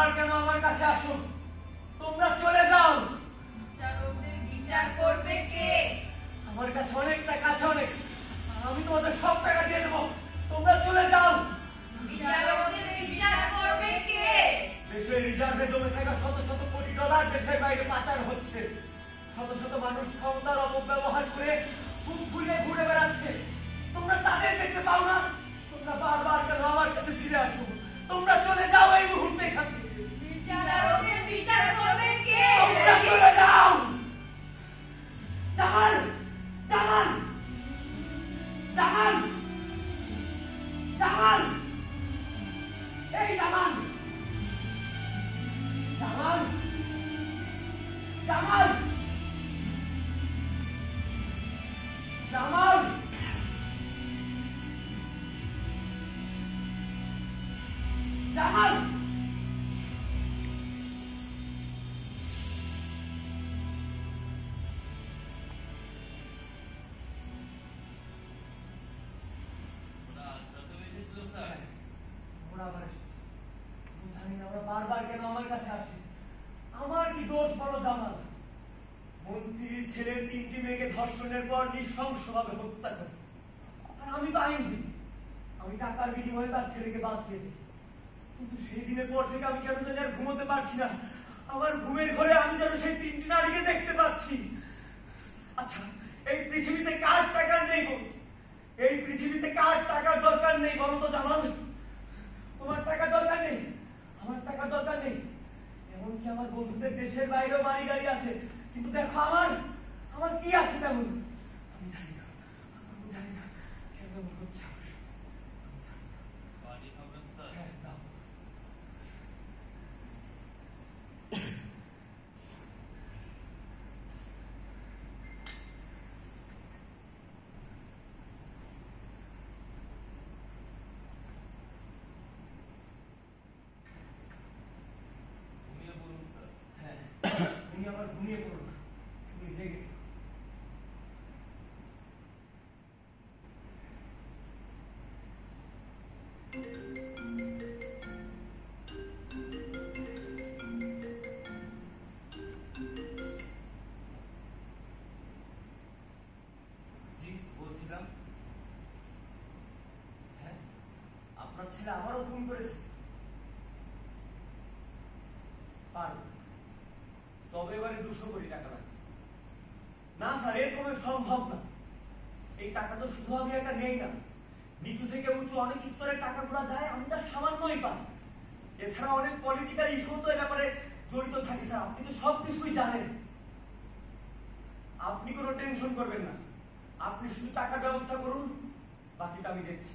বারবার কেন আমার কাছে আসো? তোমরা চলে যাও। বিচারকদের বিচার করবে কে? আমার কাছে অনেক টাকা আছে, অনেক। আমি তোমাদের সব টাকা দিয়ে দেবো, তোমরা চলে যাও। বিচারকদের বিচার করবে কে? দেশের রিজার্ভে জমে থাকা শত শত কোটি ডলার দেশের বাইরে পাচার হচ্ছে। শত শত মানুষ ক্ষমতার অপব্যবহার করে বুক ফুলিয়ে ঘুরে বেড়াচ্ছে। তোমরা তাদের দেখতে পাও না? তোমরা বারবার কেন আমার কাছে ফিরে আসো? তোমরা চলে যাও এই মুহূর্তে এখান থেকে। বিচারকদের বিচার করবে কে? তোমরা চলে যাও। জামাল, জামাল, জামাল, জামাল, এই জামাল, জামাল, জামাল, জামাল, জামাল। ওরা আবার এসেছে। আমি জানি না ওরা বারবার কেন আমার কাছে আসে। আমার কি দোষ বলো জামাল? মন্ত্রীর ছেলে 3টি মেয়েকে ধর্ষণের পর নৃশংসভাবে হত্যা করে। আর আমি তো আইনজীবী, আমি টাকার বিনিময়ে তার ছেলেকে বাঁচিয়ে দিই। কিন্তু সেই দিনের পর থেকে আমি কেন জানি আর ঘুমোতে পারছি না। আমার ঘুমের ঘরে আমি যেন সেই 3টি নারীকে দেখতে পাচ্ছি। আচ্ছা, এই পৃথিবীতে কার টাকার নেই বল? এই পৃথিবীতে কার টাকার দরকার নেই বলো তো জামাল? তোমার টাকার দরকার নেই, আমার টাকার দরকার নেই। এমনকি আমার বন্ধুদের দেশের বাইরেও বাড়ি গাড়ি আছে, কিন্তু দেখো আমার আমার কি আছে তেমন? আমি জানি না, আমি জানি না কেন এমন হচ্ছে আমার সাথে। পানি খাবেন স্যার? হ্যাঁ, দাও। ঘুমিয়ে পড়ুন স্যার। হ্যাঁ, তুমি আবার ঘুমিয়ে পড়ো না, তুমি জেগে থাকো। জি, বলছিলাম। হ্যাঁ, আপনার ছেলে আবারও খুন করেছে। পারবে, তবে এবারে 200 কোটি টাকা লাগবে। না স্যার, এরকম সম্ভব না। এই টাকা তো শুধু আমি একা নেই না, নিচু থেকে উঁচু অনেক স্তরে টাকাগুলো যায়, আমি তার সামান্যই পাই। এছাড়া অনেক পলিটিক্যাল ইস্যু তো এ ব্যাপারে জড়িত থাকে স্যার, আপনি তো সবকিছুই জানেন। আপনি কোনো টেনশন করবেন না, আপনি শুধু টাকার ব্যবস্থা করুন, বাকিটা আমি দেখছি।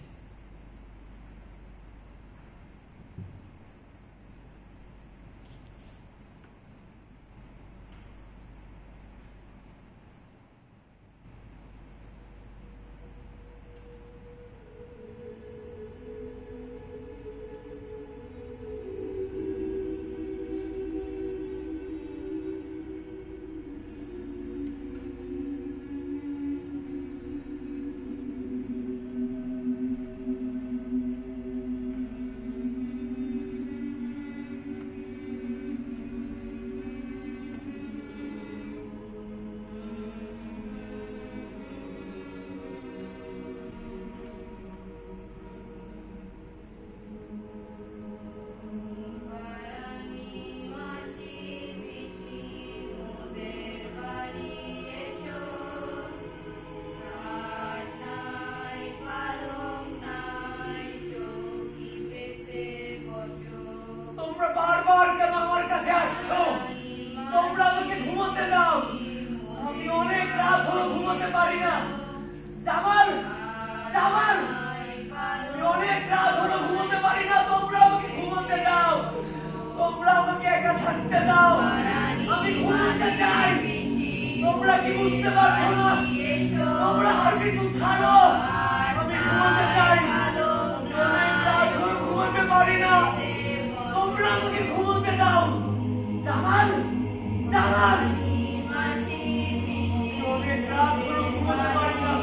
তোমরা বারবার কেন আমার কাছে আসছো? তোমরা আমাকে ঘুমোতে দাও, আমি অনেক রাত হলো ঘুমোতে পারি না। জামাল, জামাল, আমি অনেক রাত হলো ঘুমোতে পারি না। তোমরা আমাকে ঘুমোতে দাও, তোমরা আমাকে একা থাকতে দাও, আমি ঘুমোতে চাই। তোমরা কি বুঝতে পারছো না? তোমরা আর কিছু ছাড়ো, আমি ঘুমোতে চাই। আমি অনেক রাত হলো ঘুমোতে পারি না, তোমরা আমাকে ঘুমোতে দাও। জামাল, জামাল, অনেক রাত হলো ঘুমোতে পারি না,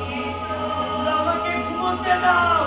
তোমরা আমাকে ঘুমোতে দাও।